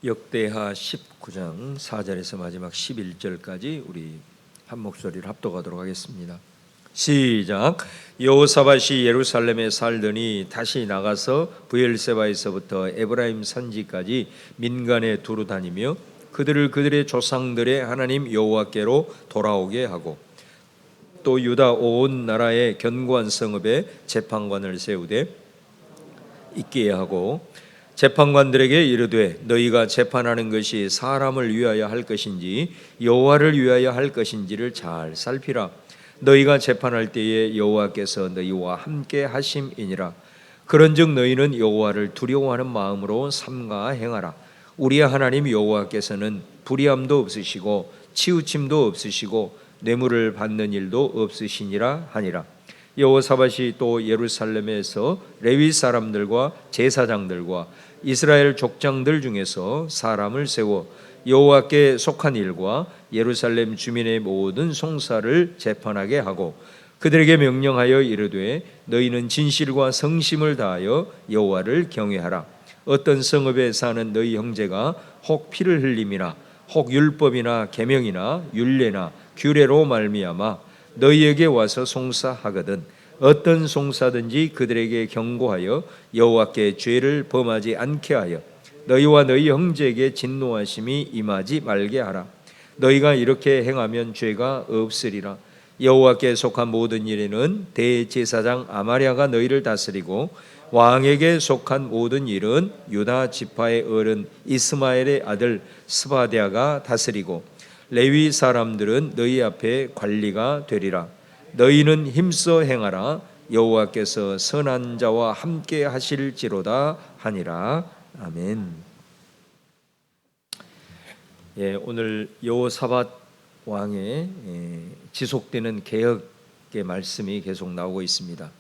역대하 19장 4절에서 마지막 11절까지 우리 한 목소리를 합독하도록 하겠습니다. 시작. 여호사밧이 예루살렘에 살더니 다시 나가서 브엘세바에서부터 에브라임 산지까지 민간에 두루 다니며 그들을 그들의 조상들의 하나님 여호와께로 돌아오게 하고 또 유다 온 나라의 견고한 성읍에 재판관을 세우되 있게 하고 재판관들에게 이르되 너희가 재판하는 것이 사람을 위하여 할 것인지 여호와를 위하여 할 것인지를 잘 살피라. 너희가 재판할 때에 여호와께서 너희와 함께 하심이니라. 그런즉 너희는 여호와를 두려워하는 마음으로 삼가 행하라. 우리의 하나님 여호와께서는 불의함도 없으시고 치우침도 없으시고 뇌물을 받는 일도 없으시니라 하니라. 여호사밧이 또 예루살렘에서 레위 사람들과 제사장들과 이스라엘 족장들 중에서 사람을 세워 여호와께 속한 일과 예루살렘 주민의 모든 송사를 재판하게 하고 그들에게 명령하여 이르되 너희는 진실과 성심을 다하여 여호와를 경외하라. 어떤 성읍에 사는 너희 형제가 혹 피를 흘림이나 혹 율법이나 계명이나 율례나 규례로 말미암아 너희에게 와서 송사하거든 어떤 송사든지 그들에게 경고하여 여호와께 죄를 범하지 않게 하여 너희와 너희 형제에게 진노하심이 임하지 말게 하라. 너희가 이렇게 행하면 죄가 없으리라. 여호와께 속한 모든 일에는 대제사장 아마랴가 너희를 다스리고 왕에게 속한 모든 일은 유다 지파의 어른 이스마엘의 아들 스바랴가 다스리고 레위 사람들은 너희 앞에 관리가 되리라. 너희는 힘써 행하라. 여호와께서 선한 자와 함께 하실지로다 하니라. 아멘. 오늘 여호사밧 왕의 지속되는 개혁의 말씀이 계속 나오고 있습니다.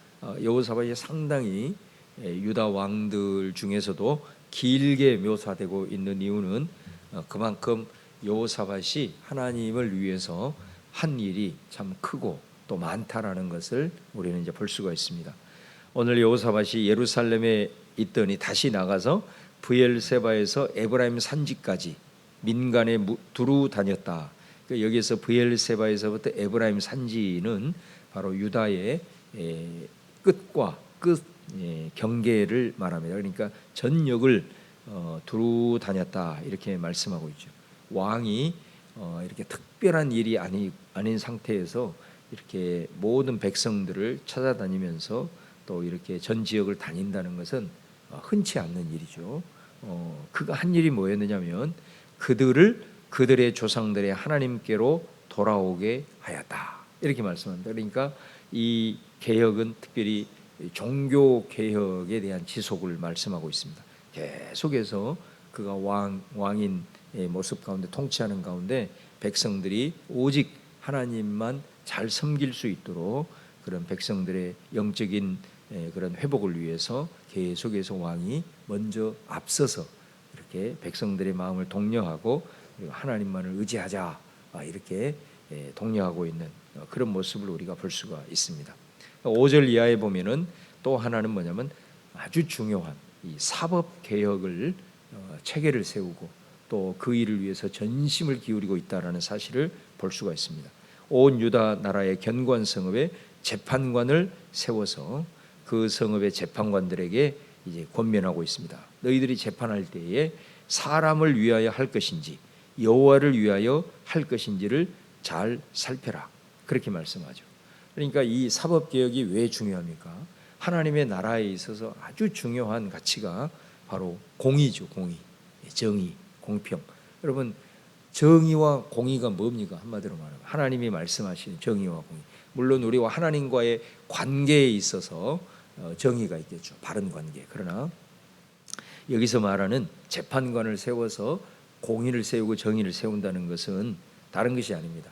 여호사밧이 상당히 유다 왕들 중에서도 길게 묘사되고 있는 이유는 그만큼 여호사밧이 하나님을 위해서 한 일이 참 크고 또 많다라는 것을 우리는 이제 볼 수가 있습니다. 오늘 여호사밧이 예루살렘에 있더니 다시 나가서 브엘세바에서 에브라임 산지까지 민간에 두루 다녔다. 여기서 브엘세바에서부터 에브라임 산지는 바로 유다의 끝과 끝 경계를 말합니다. 그러니까 전역을 두루 다녔다 이렇게 말씀하고 있죠. 왕이 이렇게 특별한 일이 아닌 상태에서 이렇게 모든 백성들을 찾아다니면서 또 이렇게 전 지역을 다닌다는 것은 흔치 않는 일이죠. 그가 한 일이 뭐였느냐면 그들을 그들의 조상들의 하나님께로 돌아오게 하였다 이렇게 말씀합니다. 그러니까 이 개혁은 특별히 종교 개혁에 대한 지속을 말씀하고 있습니다. 계속해서 그가 왕인 모습 가운데 통치하는 가운데 백성들이 오직 하나님만 잘 섬길 수 있도록 그런 백성들의 영적인 그런 회복을 위해서 계속해서 왕이 먼저 앞서서 이렇게 백성들의 마음을 독려하고 그리고 하나님만을 의지하자 이렇게 독려하고 있는 그런 모습을 우리가 볼 수가 있습니다. 5절 이하에 보면은 또 하나는 뭐냐면 아주 중요한 이 사법 개혁을 체계를 세우고 또 그 일을 위해서 전심을 기울이고 있다라는 사실을 볼 수가 있습니다. 온 유다 나라의 견고한 성읍에 재판관을 세워서 그 성읍의 재판관들에게 이제 권면하고 있습니다. 너희들이 재판할 때에 사람을 위하여 할 것인지 여호와를 위하여 할 것인지를 잘 살펴라. 그렇게 말씀하죠. 그러니까 이 사법 개혁이 왜 중요합니까? 하나님의 나라에 있어서 아주 중요한 가치가 바로 공의죠. 공의, 정의, 공평. 여러분 정의와 공의가 뭡니까? 한마디로 말하면 하나님이 말씀하시는 정의와 공의. 물론 우리와 하나님과의 관계에 있어서 정의가 있겠죠. 바른 관계. 그러나 여기서 말하는 재판관을 세워서 공의를 세우고 정의를 세운다는 것은 다른 것이 아닙니다.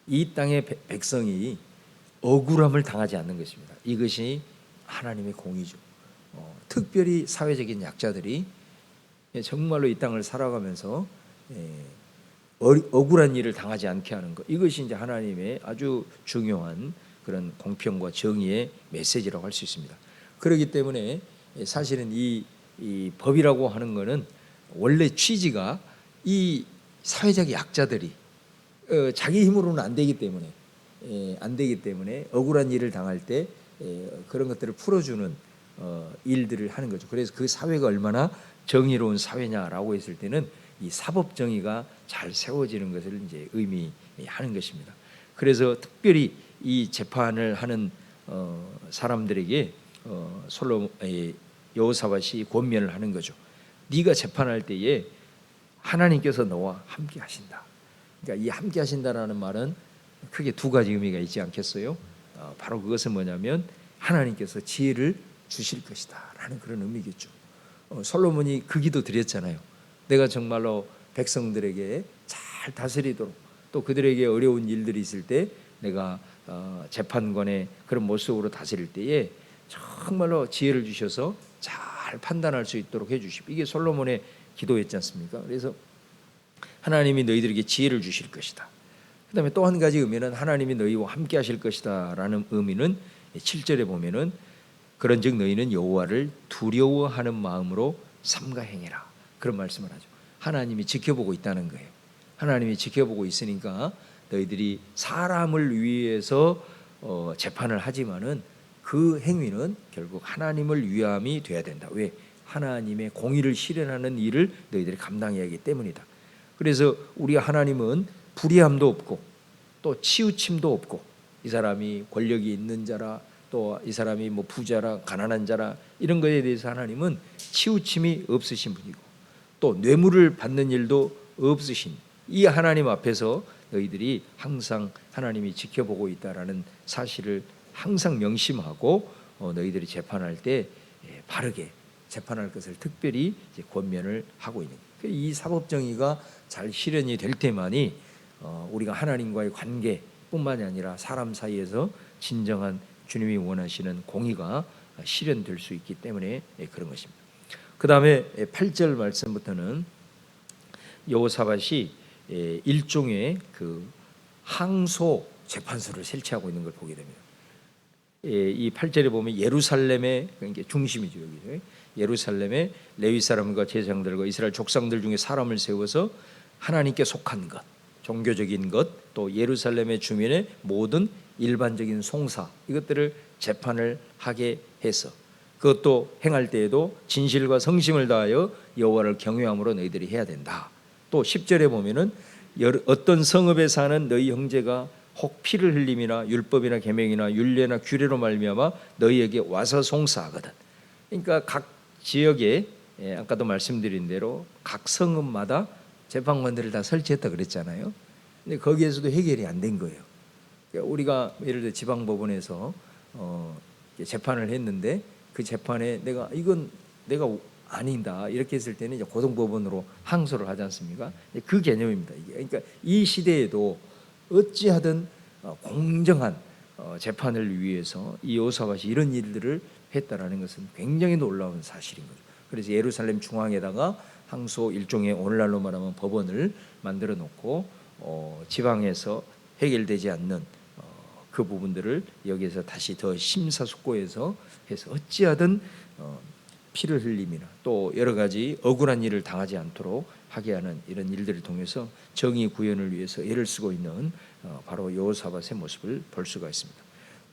이 땅의 백성이 억울함을 당하지 않는 것입니다. 이것이 하나님의 공의죠. 특별히 사회적인 약자들이 정말로 이 땅을 살아가면서 억울한 일을 당하지 않게 하는 것, 이것이 이제 하나님의 아주 중요한 그런 공평과 정의의 메시지라고 할 수 있습니다. 그렇기 때문에 사실은 이 법이라고 하는 것은 원래 취지가 이 사회적 약자들이 자기 힘으로는 안 되기 때문에 억울한 일을 당할 때 그런 것들을 풀어주는 일들을 하는 거죠. 그래서 그 사회가 얼마나 정의로운 사회냐라고 했을 때는 이 사법 정의가 잘 세워지는 것을 이제 의미하는 것입니다. 그래서 특별히 이 재판을 하는 사람들에게 여호사밧이 권면을 하는 거죠. 네가 재판할 때에 하나님께서 너와 함께 하신다. 그러니까 이 함께 하신다라는 말은 크게 두 가지 의미가 있지 않겠어요? 바로 그것은 뭐냐면 하나님께서 지혜를 주실 것이다 라는 그런 의미겠죠. 솔로몬이 그 기도 드렸잖아요. 내가 정말로 백성들에게 잘 다스리도록, 또 그들에게 어려운 일들이 있을 때 내가 재판관의 그런 모습으로 다스릴 때에 정말로 지혜를 주셔서 잘 판단할 수 있도록 해주시고, 이게 솔로몬의 기도였지 않습니까? 그래서 하나님이 너희들에게 지혜를 주실 것이다. 그 다음에 또 한 가지 의미는 하나님이 너희와 함께 하실 것이다 라는 의미는 7절에 보면은 그런즉 너희는 여호와를 두려워하는 마음으로 삼가 행해라, 그런 말씀을 하죠. 하나님이 지켜보고 있다는 거예요. 하나님이 지켜보고 있으니까 너희들이 사람을 위해서 재판을 하지만은 그 행위는 결국 하나님을 위함이 돼야 된다. 왜? 하나님의 공의를 실현하는 일을 너희들이 감당해야 하기 때문이다. 그래서 우리 하나님은 불의함도 없고 또 치우침도 없고, 이 사람이 권력이 있는 자라, 또 이 사람이 뭐 부자라 가난한 자라, 이런 것에 대해서 하나님은 치우침이 없으신 분이고, 또 뇌물을 받는 일도 없으신 이 하나님 앞에서 너희들이 항상 하나님이 지켜보고 있다라는 사실을 항상 명심하고 너희들이 재판할 때 바르게 재판할 것을 특별히 이제 권면을 하고 있는 거예요. 이 사법정의가 잘 실현이 될 때만이 우리가 하나님과의 관계뿐만이 아니라 사람 사이에서 진정한 주님이 원하시는 공의가 실현될 수 있기 때문에 그런 것입니다. 그 다음에 8절 말씀부터는 여호사밧이 일종의 그 항소 재판소를 설치하고 있는 걸 보게 됩니다. 이 8절에 보면 예루살렘의, 그러니까 중심이죠. 여기 예루살렘의 레위 사람과 제사장들과 이스라엘 족상들 중에 사람을 세워서 하나님께 속한 것, 종교적인 것, 또 예루살렘의 주민의 모든 일반적인 송사, 이것들을 재판을 하게 해서 그것도 행할 때에도 진실과 성심을 다하여 여호와를 경외함으로 너희들이 해야 된다. 또 10절에 보면은 어떤 성읍에 사는 너희 형제가 혹 피를 흘림이나 율법이나 계명이나 율례나 규례로 말미암아 너희에게 와서 송사하거든. 그러니까 각 지역에 아까도 말씀드린 대로 각 성읍마다 재판관들을 다 설치했다 그랬잖아요. 근데 거기에서도 해결이 안 된 거예요. 그러니까 우리가 예를 들어 지방법원에서 재판을 했는데 그 재판에 이건 내가 아니다 이렇게 했을 때는 이제 고등법원으로 항소를 하지 않습니까? 그 개념입니다. 이게. 그러니까 이 시대에도 어찌하든 공정한 재판을 위해서 이 여호사밧이 이런 일들을 했다라는 것은 굉장히 놀라운 사실인 거죠. 그래서 예루살렘 중앙에다가 항소, 일종의 오늘날로 말하면 법원을 만들어 놓고 지방에서 해결되지 않는 그 부분들을 여기에서 다시 더 심사숙고해서 해서 어찌하든 피를 흘림이나 또 여러 가지 억울한 일을 당하지 않도록 하게 하는 이런 일들을 통해서 정의 구현을 위해서 애를 쓰고 있는 바로 여호사밧의 모습을 볼 수가 있습니다.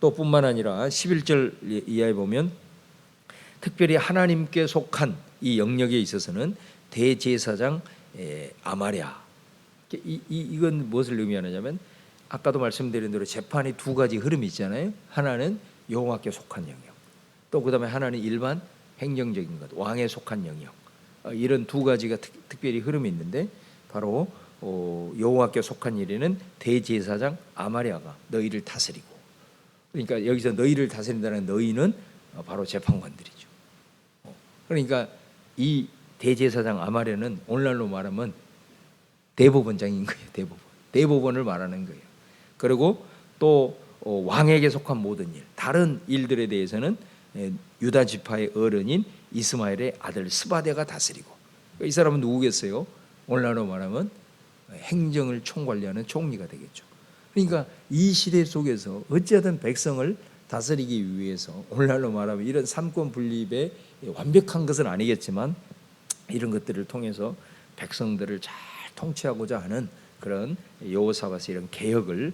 또 뿐만 아니라 11절 이하에 보면 특별히 하나님께 속한 이 영역에 있어서는 대제사장 아마랴, 이건 무엇을 의미하느냐면 아까도 말씀드린 대로 재판이 두 가지 흐름이 있잖아요. 하나는 여호와께 속한 영역, 또 그 다음에 하나는 일반 행정적인 것, 왕에 속한 영역, 이런 두 가지가 특별히 흐름이 있는데 바로 여호와께 속한 일에는 대제사장 아마랴가 너희를 다스리고, 그러니까 여기서 너희를 다스린다는 너희는 바로 재판관들이죠. 그러니까 이 대제사장 아마랴는 오늘날로 말하면 대법원장인 거예요. 대법원을 말하는 거예요. 그리고 또 왕에게 속한 모든 일, 다른 일들에 대해서는 유다 지파의 어른인 이스마엘의 아들 스바데가 다스리고, 이 사람은 누구겠어요? 오늘날로 말하면 행정을 총관리하는 총리가 되겠죠. 그러니까 이 시대 속에서 어찌하든 백성을 다스리기 위해서 오늘날로 말하면 이런 삼권 분립의 완벽한 것은 아니겠지만 이런 것들을 통해서 백성들을 잘 통치하고자 하는 그런 여호사밧의 이런 개혁을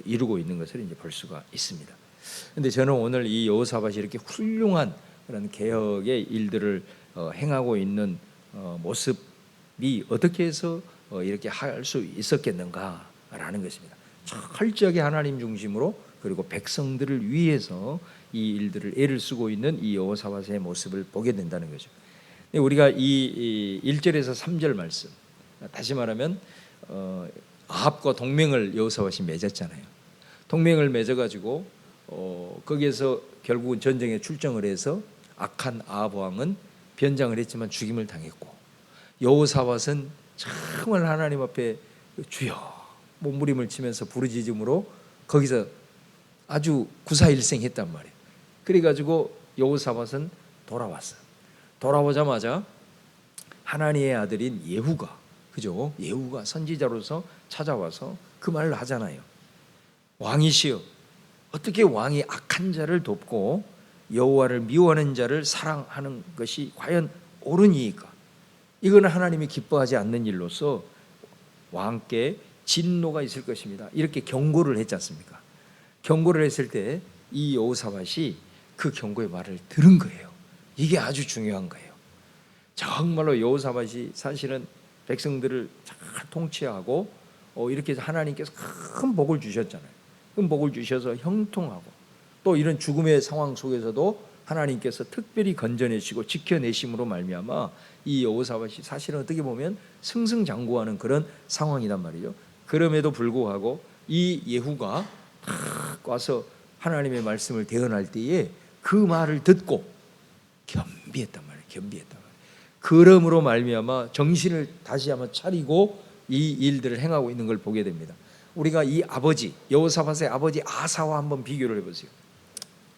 이루고 있는 것을 이제 볼 수가 있습니다. 그런데 저는 오늘 이 여호사밧이 이렇게 훌륭한 그런 개혁의 일들을 행하고 있는 모습이 어떻게 해서 이렇게 할 수 있었겠는가라는 것입니다. 철저하게 하나님 중심으로 그리고 백성들을 위해서 이 일들을 애를 쓰고 있는 이 여호사밧의 모습을 보게 된다는 거죠. 우리가 이 1절에서 3절 말씀, 다시 말하면 아합과 동맹을 여호사밧이 맺었잖아요. 동맹을 맺어가지고 거기에서 결국은 전쟁에 출정을 해서 악한 아합 왕은 변장을 했지만 죽임을 당했고, 여호사밧은 정말 하나님 앞에 주여 몸부림을 치면서 부르짖음으로 거기서 아주 구사일생했단 말이에요. 그래가지고 여호사밧은 돌아왔어요. 돌아오자마자 하나님의 아들인 예후가, 그죠? 예후가 선지자로서 찾아와서 그 말을 하잖아요. 왕이시여, 어떻게 왕이 악한 자를 돕고 여호와를 미워하는 자를 사랑하는 것이 과연 옳으니까? 이거는 하나님이 기뻐하지 않는 일로서 왕께 진노가 있을 것입니다. 이렇게 경고를 했지 않습니까? 경고를 했을 때 이 여호사밧이 그 경고의 말을 들은 거예요. 이게 아주 중요한 거예요. 정말로 여호사밧이 사실은 백성들을 잘 통치하고 이렇게 해서 하나님께서 큰 복을 주셨잖아요. 큰 복을 주셔서 형통하고 또 이런 죽음의 상황 속에서도 하나님께서 특별히 건져내시고 지켜내심으로 말미암아 이 여호사밧이 사실은 어떻게 보면 승승장구하는 그런 상황이란 말이죠. 그럼에도 불구하고 이 예후가 딱 와서 하나님의 말씀을 대언할 때에 그 말을 듣고 겸비했단 말이에요. 겸비했단 말이에요. 그러므로 말미암아 정신을 다시 한번 차리고 이 일들을 행하고 있는 걸 보게 됩니다. 우리가 이 아버지 여호사밧의 아버지 아사와 한번 비교를 해보세요.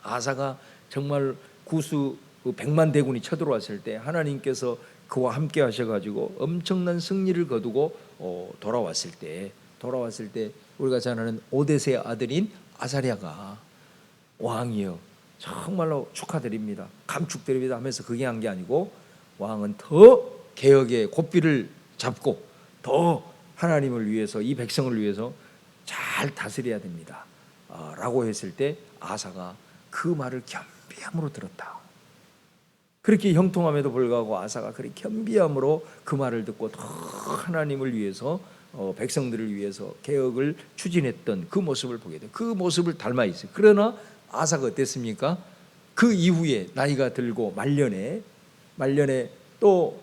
아사가 정말 구수 100만 대군이 쳐들어왔을 때 하나님께서 그와 함께 하셔가지고 엄청난 승리를 거두고 돌아왔을 때 우리가 잘 아는 오데세의 아들인 아사랴가 왕이요 정말로 축하드립니다, 감축드립니다 하면서 그게 한 게 아니고 왕은 더 개혁의 고삐를 잡고 더 하나님을 위해서 이 백성을 위해서 잘 다스려야 됩니다 라고 했을 때 아사가 그 말을 겸비함으로 들었다. 그렇게 형통함에도 불구하고 아사가 그렇게 겸비함으로 그 말을 듣고 더 하나님을 위해서 백성들을 위해서 개혁을 추진했던 그 모습을 보게 돼요. 그 모습을 닮아 있어요. 그러나 아사가 어땠습니까? 그 이후에 나이가 들고 말년에 또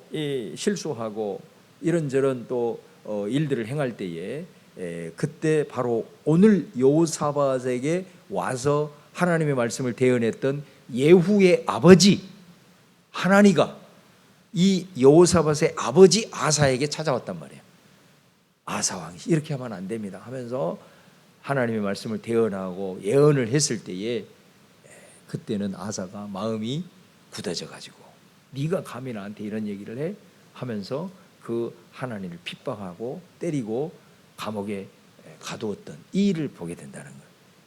실수하고 이런저런 또 일들을 행할 때에 그때 바로 오늘 여호사밧에게 와서 하나님의 말씀을 대언했던 예후의 아버지 하나니가 이 여호사밧의 아버지 아사에게 찾아왔단 말이에요. 아사 왕이 이렇게 하면 안 됩니다 하면서 하나님의 말씀을 대언하고 예언을 했을 때에 그때는 아사가 마음이 굳어져 가지고 네가 감히 나한테 이런 얘기를 해? 하면서 그 하나님을 핍박하고 때리고 감옥에 가두었던 이 일을 보게 된다는 거예요.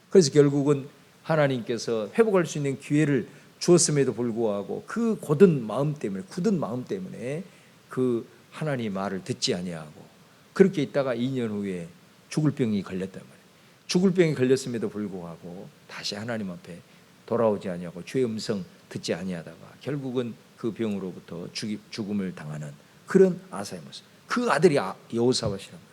그래서 결국은 하나님께서 회복할 수 있는 기회를 주었음에도 불구하고 그 굳은 마음 때문에 그 하나님의 말을 듣지 아니하고 그렇게 있다가 2년 후에 죽을 병이 걸렸단 말이에요. 죽을 병이 걸렸음에도 불구하고 다시 하나님 앞에 돌아오지 아니하고 주의 음성 듣지 아니하다가 결국은 그 병으로부터 죽음을 당하는 그런 아사의 모습. 그 아들이 여호사밧이란 말이에요.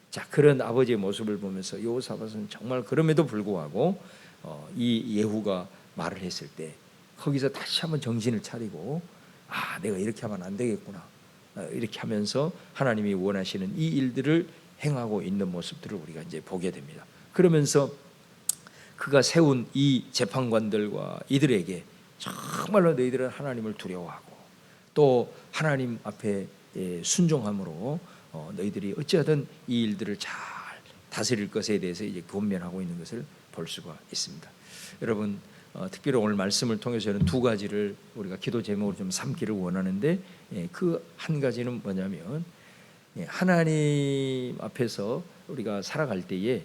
자, 그런 아버지의 모습을 보면서 여호사밧은 정말 그럼에도 불구하고 이 예후가 말을 했을 때 거기서 다시 한번 정신을 차리고 내가 이렇게 하면 안 되겠구나 이렇게 하면서 하나님이 원하시는 이 일들을 행하고 있는 모습들을 우리가 이제 보게 됩니다. 그러면서 그가 세운 이 재판관들과 이들에게 정말로 너희들은 하나님을 두려워하고 또 하나님 앞에 순종함으로 너희들이 어찌하든 이 일들을 잘 다스릴 것에 대해서 이제 권면하고 있는 것을 볼 수가 있습니다. 여러분 특별히 오늘 말씀을 통해서는 두 가지를 우리가 기도 제목으로 좀 삼기를 원하는데 그 한 가지는 뭐냐면 하나님 앞에서 우리가 살아갈 때에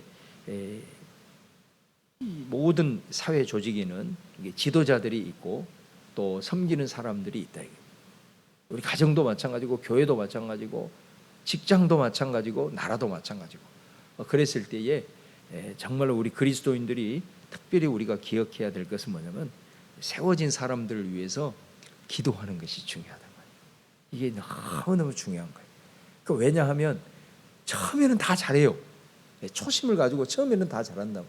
모든 사회 조직에는 지도자들이 있고 또 섬기는 사람들이 있다. 우리 가정도 마찬가지고 교회도 마찬가지고 직장도 마찬가지고 나라도 마찬가지고 그랬을 때에 정말로 우리 그리스도인들이 특별히 우리가 기억해야 될 것은 뭐냐면 세워진 사람들을 위해서 기도하는 것이 중요하단 말이에요. 이게 너무너무 중요한 거예요. 왜냐하면 처음에는 다 잘해요. 초심을 가지고 처음에는 다 잘한다고.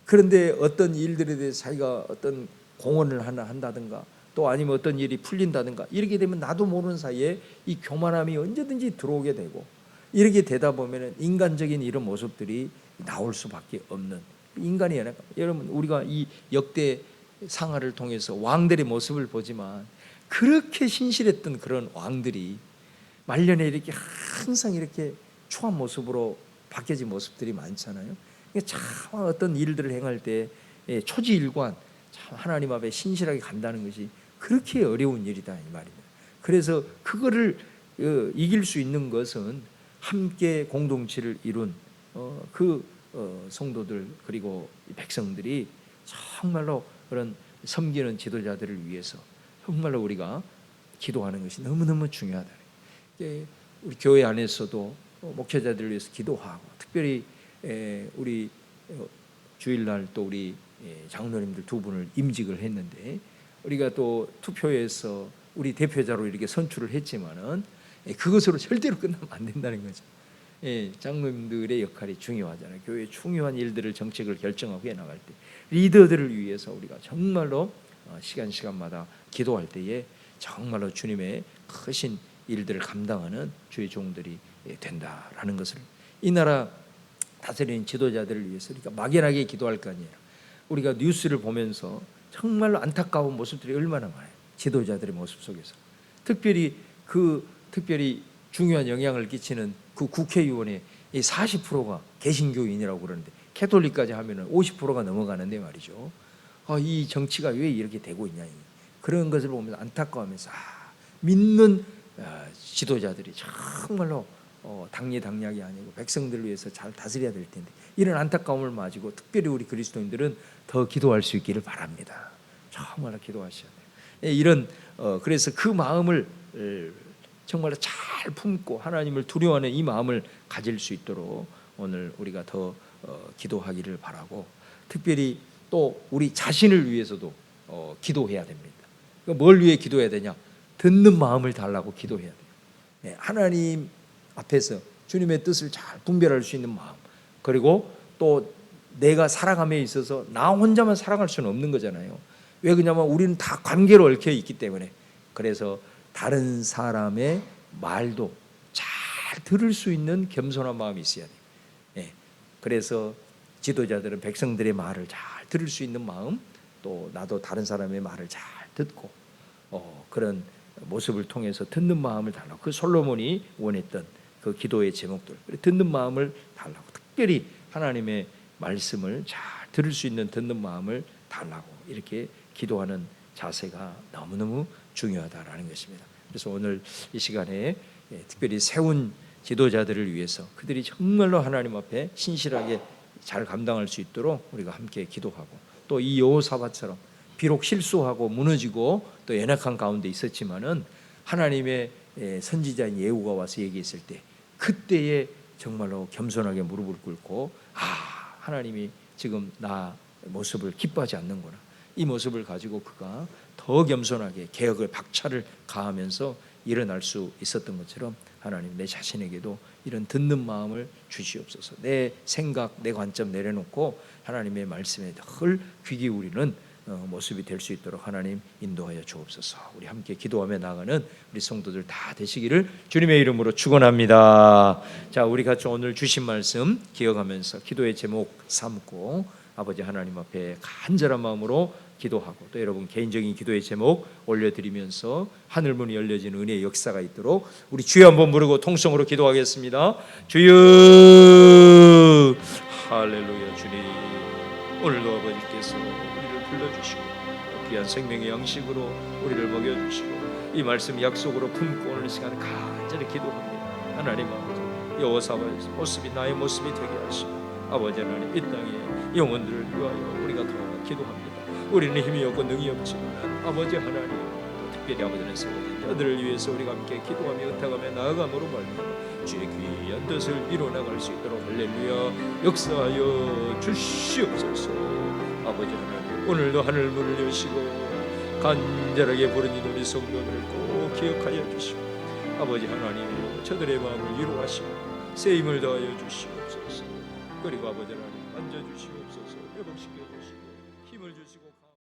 그런데 어떤 일들에 대해서 자기가 어떤 공헌을 한다든가 또 아니면 어떤 일이 풀린다든가 이렇게 되면 나도 모르는 사이에 이 교만함이 언제든지 들어오게 되고 이렇게 되다 보면 인간적인 이런 모습들이 나올 수밖에 없는 인간이 아니라 여러분 우리가 이 역대 상하를 통해서 왕들의 모습을 보지만 그렇게 신실했던 그런 왕들이 말년에 이렇게 항상 이렇게 추한 모습으로 바뀌어진 모습들이 많잖아요. 참 어떤 일들을 행할 때 초지일관 참 하나님 앞에 신실하게 간다는 것이 그렇게 어려운 일이다 이 말입니다. 그래서 그거를 이길 수 있는 것은 함께 공동체를 이룬 성도들 그리고 백성들이 정말로 그런 섬기는 지도자들을 위해서 정말로 우리가 기도하는 것이 너무너무 중요하다. 우리 교회 안에서도 목회자들을 위해서 기도하고 특별히 우리 주일날 또 우리 장로님들 두 분을 임직을 했는데 우리가 또 투표에서 우리 대표자로 이렇게 선출을 했지만은 그것으로 절대로 끝나면 안 된다는 거죠. 장로님들의 역할이 중요하잖아요. 교회의 중요한 일들을 정책을 결정하고 해나갈 때 리더들을 위해서 우리가 정말로 시간마다 기도할 때에 정말로 주님의 크신 일들을 감당하는 주의 종들이 된다라는 것을 이 나라 다스리는 지도자들을 위해서 우리가 막연하게 기도할 거 아니에요. 우리가 뉴스를 보면서 정말로 안타까운 모습들이 얼마나 많아요. 지도자들의 모습 속에서 특별히 중요한 영향을 끼치는 그 국회의원의 40%가 개신교인이라고 그러는데 캐톨릭까지 하면은 50%가 넘어가는데 말이죠. 이 정치가 왜 이렇게 되고 있냐 그런 것을 보면서 안타까워하면서 믿는 지도자들이 정말로 당리당략이 아니고 백성들을 위해서 잘 다스려야 될 텐데 이런 안타까움을 가지고 특별히 우리 그리스도인들은 더 기도할 수 있기를 바랍니다. 정말로 기도하셔야 돼요. 이런 그래서 그 마음을 정말로 잘 품고 하나님을 두려워하는 이 마음을 가질 수 있도록 오늘 우리가 더 기도하기를 바라고 특별히 또 우리 자신을 위해서도 기도해야 됩니다. 뭘 위해 기도해야 되냐? 듣는 마음을 달라고 기도해야 돼요. 하나님 앞에서 주님의 뜻을 잘 분별할 수 있는 마음 그리고 또 내가 살아감에 있어서 나 혼자만 살아갈 수는 없는 거잖아요. 왜 그러냐면 우리는 다 관계로 얽혀 있기 때문에 그래서 다른 사람의 말도 잘 들을 수 있는 겸손한 마음이 있어야 돼요. 그래서 지도자들은 백성들의 말을 잘 들을 수 있는 마음 또 나도 다른 사람의 말을 잘 듣고 그런 모습을 통해서 듣는 마음을 달라고 그 솔로몬이 원했던 그 기도의 제목들 듣는 마음을 달라고 특별히 하나님의 말씀을 잘 들을 수 있는 듣는 마음을 달라고 이렇게 기도하는 자세가 너무너무 중요하다라는 것입니다. 그래서 오늘 이 시간에 특별히 세운 지도자들을 위해서 그들이 정말로 하나님 앞에 신실하게 잘 감당할 수 있도록 우리가 함께 기도하고 또 이 여호사밧처럼 비록 실수하고 무너지고 또 연약한 가운데 있었지만은 하나님의 선지자인 예후가 와서 얘기했을 때 그때에 정말로 겸손하게 무릎을 꿇고 하나님이 지금 나 모습을 기뻐하지 않는구나 이 모습을 가지고 그가 더 겸손하게 개혁을 박차를 가하면서 일어날 수 있었던 것처럼 하나님 내 자신에게도 이런 듣는 마음을 주시옵소서. 내 생각 내 관점 내려놓고 하나님의 말씀에 늘 귀 기울이는 모습이 될 수 있도록 하나님 인도하여 주옵소서. 우리 함께 기도하며 나가는 우리 성도들 다 되시기를 주님의 이름으로 축원합니다. 자, 우리 같이 오늘 주신 말씀 기억하면서 기도의 제목 삼고 아버지 하나님 앞에 간절한 마음으로 기도하고 또 여러분 개인적인 기도의 제목 올려드리면서 하늘문이 열려지는 은혜의 역사가 있도록 우리 주여 한번 부르고 통성으로 기도하겠습니다. 주여 할렐루야. 주님 오늘도 아버지께서 우리를 불러주시고 귀한 생명의 양식으로 우리를 먹여주시고 이 말씀 약속으로 품고 오늘 시간 간절히 기도합니다. 하나님 아버지 여호사밧의 모습이 나의 모습이 되게 하시고 아버지 하나님 이 땅에 영혼들을 위하여 우리가 더 기도합니다. 우리는 힘이 없고 능이 없지만 아버지 하나님 특별히 아버지는 세워진 자들을 위해서 우리가 함께 기도하며 의탁하며 나아감으로 말미암아 주의 귀한 뜻을 이뤄나갈 수 있도록 할렐루야 역사하여 주시옵소서. 아버지 하나님, 오늘도 하늘 문을 여시고 간절하게 부르는 우리 성도들을 꼭 기억하여 주시고 아버지 하나님, 저들의 마음을 위로하시고 새 힘을 더하여 주시옵소서. 그리고 아버지 하나님, 만져주시옵소서. 회복시켜 주시고 힘을 주시고